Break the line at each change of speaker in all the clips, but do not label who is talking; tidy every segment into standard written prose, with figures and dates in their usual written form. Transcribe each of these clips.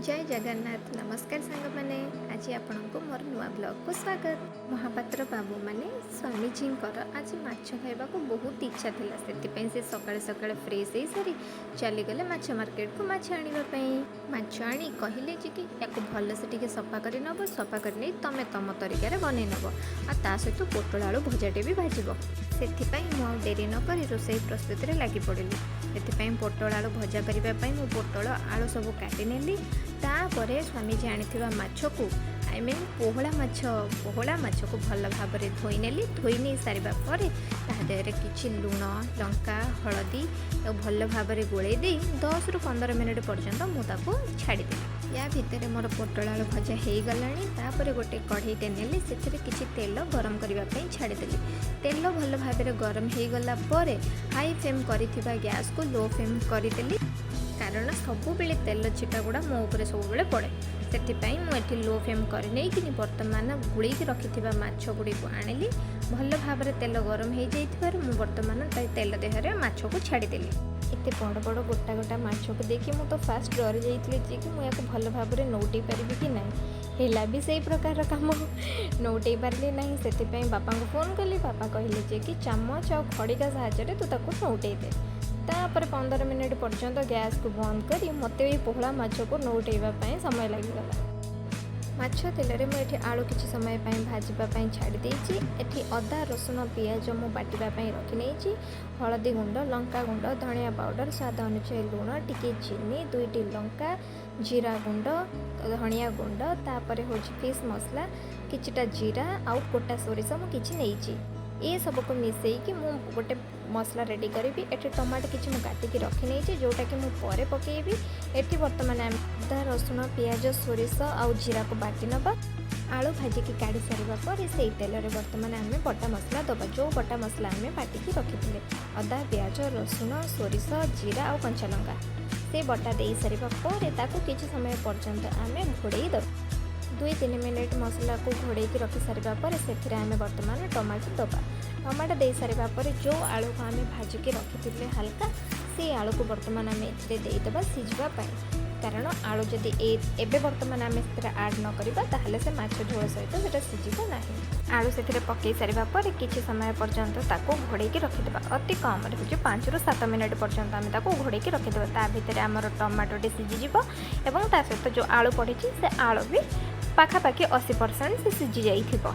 जय जगन्नाथ नमस्कार सांग मैंने आज आपण को मोर नुआ ब्लॉग को स्वागत। महापात्र बाबू माने स्वामीजी आज माछ खाइबा को बहुत इच्छा थिला से सकाळे सकाळे फ्रेश हो सारी चली गले माछ मार्केट को माछ आनिबा माछ आनी कहले जे कि याको भल से टिके सफा करि नबो सफा करि नै तमे तम तरीका रे बनै नबो आ ता सहित पोटल आलू भजाटे भी भाजिबो। सेथिपाई मु डेरी न करी रोसई प्रस्तुति रे लागि पड़िली। सेथिपाई पोटल आलू भजा करिबा पई मु पोटल आलू सब काटि नेली। तापरे स्वामीजी आनिथिबा माछ को आई मीन पोहला माछ को भल भाव में धोई नेली। धोई नहीं सारिबा परे ता देहरे किछि लुण लंका हळदी भल भाव में गोले दे 10 ରୁ 15 मिनिट पर्यंत मुझे छाड़ीदेली। या भितर मोर पोटल आलू भजा हो गलानी। तापर गोटे कढ़ईटे नेली से किछि तेल गरम करने छाड़ीदेली। तेल भल भाव में गरम हो गला परे हाई फ्लेम करिथिबा गैस को लो फ्लेम करदेली कारण सबु बेले तेल छिटा गुड़ा मो उपरे सब बेले पड़े। सेथिपाई मुझे लो फ्लेम कर बर्तमान गुड़े रखिथिबा माछ गुड़ी को आनिली। भल भाव में तेल गरम हो जाइथिबार मु बर्तमान तेल देहरे माछ को छाड़ीदेली। एते बड़ बड़ गोटा गोटा माछ को देखि मु तो फास्ट डर जाइतली जे कि मु याको भल भाव में नौटै पारिबि कि नाही। हेला भी सही प्रकार काम नौटै पारली नहीं। सेथिपाई बापा को फोन कली। बापा कहले जे कि चामच आ खड़िका साहाय्य तू ताको नौटै दे। तापर 15 मिनिट पर्यंत गैस को बंद करी मते भी पोहला माछ को नौटेवा समय लगिगला। माछ तेल में मुझे आलू किसी समय भाजवाई छाड़ी देती। एठी अदा रसुण पियाज मु बाटिबा रखी नहीं। हलदी गुंड लंका गुंड धनिया पाउडर स्वाद अनुसार लुण टिके चीनी 2टी लंका जीरा गुंड धनिया गुंड तापर हो फिश मसला किछिटा जीरा आउ कोटा सोरिष मु किछि नहीं। ये सब को मिसईकि मु गोटे मसला रेडी करी। एठी टमाटो किछि मु काटिकी रखी नहीं जोटा कि मु परे पकेबी। एठी वर्तमान अदा रसुण पियाज सोरिष आउ जीरा को बाटी नबा। आलू भाजिकी काढ़ी सारिबा पर से तेल रे वर्तमान आम बटा मसला दबा। जो बटा मसला आम बाटिकी रखिथिले अदा पियाज रसुण सोरिष जीरा आउ कंचा लंका से बटा दे सारिबा पर ताको किछि समय पर्यंत आम घोड़े दबा। 2-3 मिनिट मसला को घोड़े रखी सारिबा पर से आम वर्तमान टमाटो दबा। टमाटो दे सारिबा पर जो आलू को आम भाजिकी रखिथिले हल्का से आलू को वर्तमान आम देदेबा सिझिबा पाई कारण आलू जदि एबे वर्तमान आम से आड न करिबा ताहले से माछ झोल सहित सेटा सिझिबो नाही। आलू से पकई सारिबा पर किछि समय पर्यंत ताको घोड़े रखिदेबा। अति कम रे होची 5 ରୁ 7 मिनिट पर्यंत आम ताको घोड़े रखिदेबा। ता भितर आमर टमाटोटे सिझिजिबो एवं ता सहित जो आलू पड़िछि से आलू भी पाखापाखि 80% से सिझी जाइथिबो।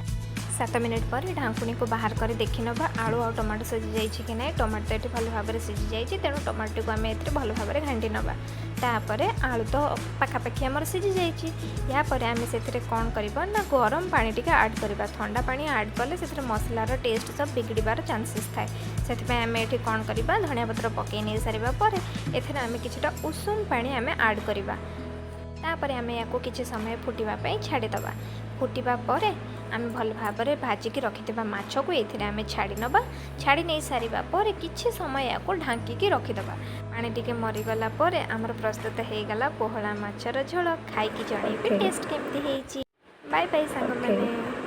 7 मिनिट पर ढांकुणी को बाहर कर देखि नबा आलू और टमाटो सिझी जाइछि कि नहीं। टमाटो ये भल भाव में सिझी जाइछि तेणु टमाटो को आम ए भल भाव में घांटी नबा। तापर आलू तो पाखापाखि आमर सिझी जाइछि। या पर आम से कौन करबा ना गरम पानी टिके ऐड करबा। ठंडा पानी ऐड कले से मसलार टेस्ट सब बिगड़बार चांसेस थाए। से आम ये कौन करबा धनिया पत्र पकई नहीं सारिबा पर एथरे आम किछिटा उषुम पानी आम ऐड करबा। तापर आम या किसी समय फुटापी छाड़ीदबा। फुटा पर आम भल भाव में भाजिकी रखिथिबा माछ को ये आम छाड़ी नबा। छाड़ी नहीं सारिबा पर किछि समय या ढांकी रखिदबा। पानी टिके मरीगला पर आमर प्रस्तुत हो गला पोहला माछर झोल। खाई जनइबे टेस्ट केमती होईची। बाय बाय सांग माने।